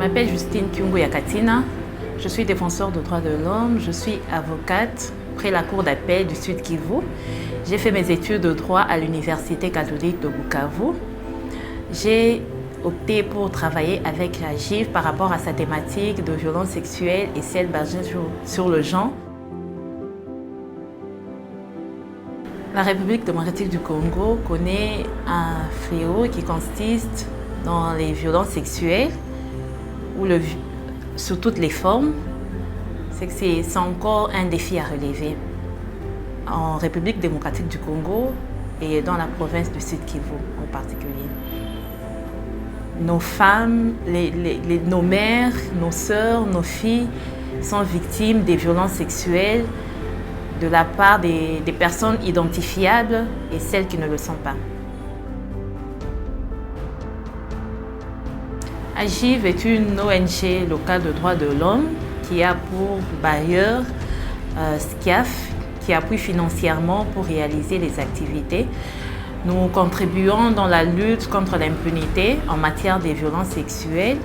m'appelle Justine Kyungu-Yakatina. Je suis défenseur de droits de l'homme. Je suis avocate près la Cour d'appel du Sud Kivu. J'ai fait mes études de droit à l'Université catholique de Bukavu. J'ai opté pour travailler avec AGIV par rapport à sa thématique de violence sexuelle et celle basée sur le genre. La République démocratique du Congo connaît un fléau qui consiste dans les violences sexuelles sous toutes les formes. C'est encore un défi à relever. En République démocratique du Congo et dans la province du Sud Kivu en particulier. Nos femmes, nos mères, nos sœurs, nos filles sont victimes des violences sexuelles de la part des personnes identifiables et celles qui ne le sont pas. AGIV est une ONG locale de droits de l'homme qui a pour bailleur SCIAF, qui appuie financièrement pour réaliser les activités. Nous contribuons dans la lutte contre l'impunité en matière des violences sexuelles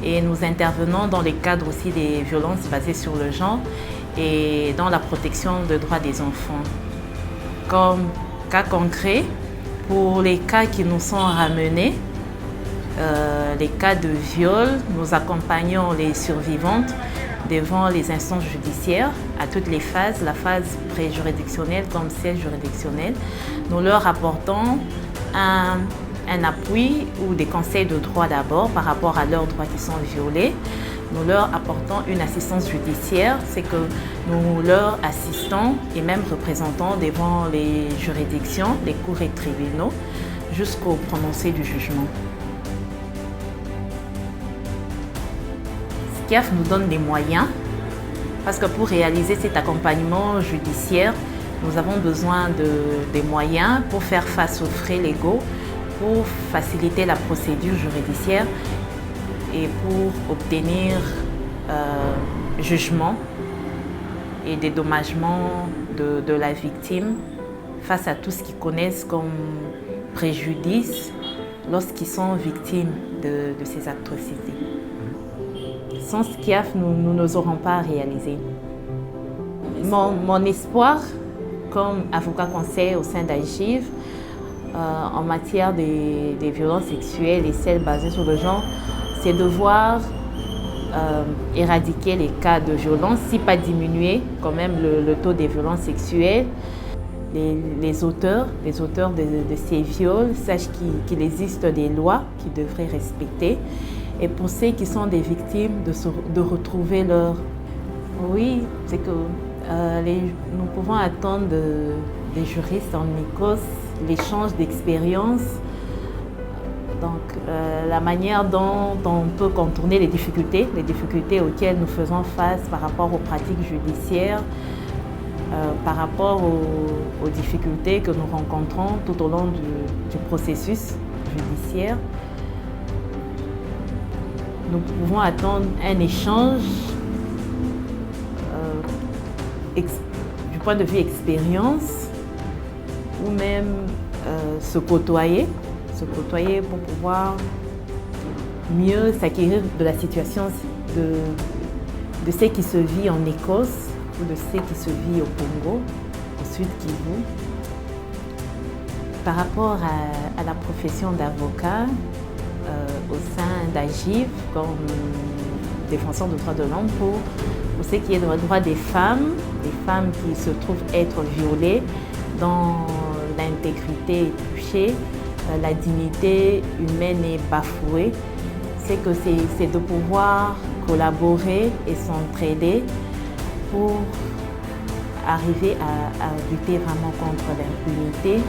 et nous intervenons dans les cadres aussi des violences basées sur le genre et dans la protection des droits des enfants. Comme cas concret, pour les cas qui nous sont ramenés, les cas de viol, nous accompagnons les survivantes devant les instances judiciaires à toutes les phases, la phase pré-juridictionnelle comme celle juridictionnelle. Nous leur apportons un appui ou des conseils de droit d'abord par rapport à leurs droits qui sont violés. Nous leur apportons une assistance judiciaire, c'est que nous leur assistons et même représentons devant les juridictions, les cours et tribunaux jusqu'au prononcé du jugement. SCIAF nous donne des moyens parce que pour réaliser cet accompagnement judiciaire, nous avons besoin des moyens pour faire face aux frais légaux, pour faciliter la procédure judiciaire et pour obtenir jugement et dédommagement de la victime face à tout ce qu'ils connaissent comme préjudice lorsqu'ils sont victimes de ces atrocités. Sans SCIAF, nous n'oserons pas réaliser. Mon espoir, comme avocat conseil au sein d'AGIV, en matière des violences sexuelles et celles basées sur le genre, c'est de voir éradiquer les cas de violence, si pas diminuer quand même le taux des violences sexuelles. Les auteurs de ces viols sachent qu'il existe des lois qu'ils devraient respecter. Et pour ceux qui sont des victimes, de retrouver leur... Oui, c'est que nous pouvons attendre des juristes en Écosse l'échange d'expériences. Donc, la manière dont on peut contourner les difficultés auxquelles nous faisons face par rapport aux pratiques judiciaires, par rapport aux difficultés que nous rencontrons tout au long du processus judiciaire. Nous pouvons attendre un échange du point de vue expérience ou même se côtoyer pour pouvoir mieux s'acquérir de la situation de ce qui se vit en Écosse ou de ce qui se vit au Congo, au Sud Kivu. Par rapport à la profession d'avocat, au sein d'AGIV comme défenseur de droits de l'homme pour ce qui est des droits des femmes qui se trouvent être violées, dont l'intégrité est touchée, la dignité humaine est bafouée. C'est de pouvoir collaborer et s'entraider pour arriver à lutter vraiment contre l'impunité.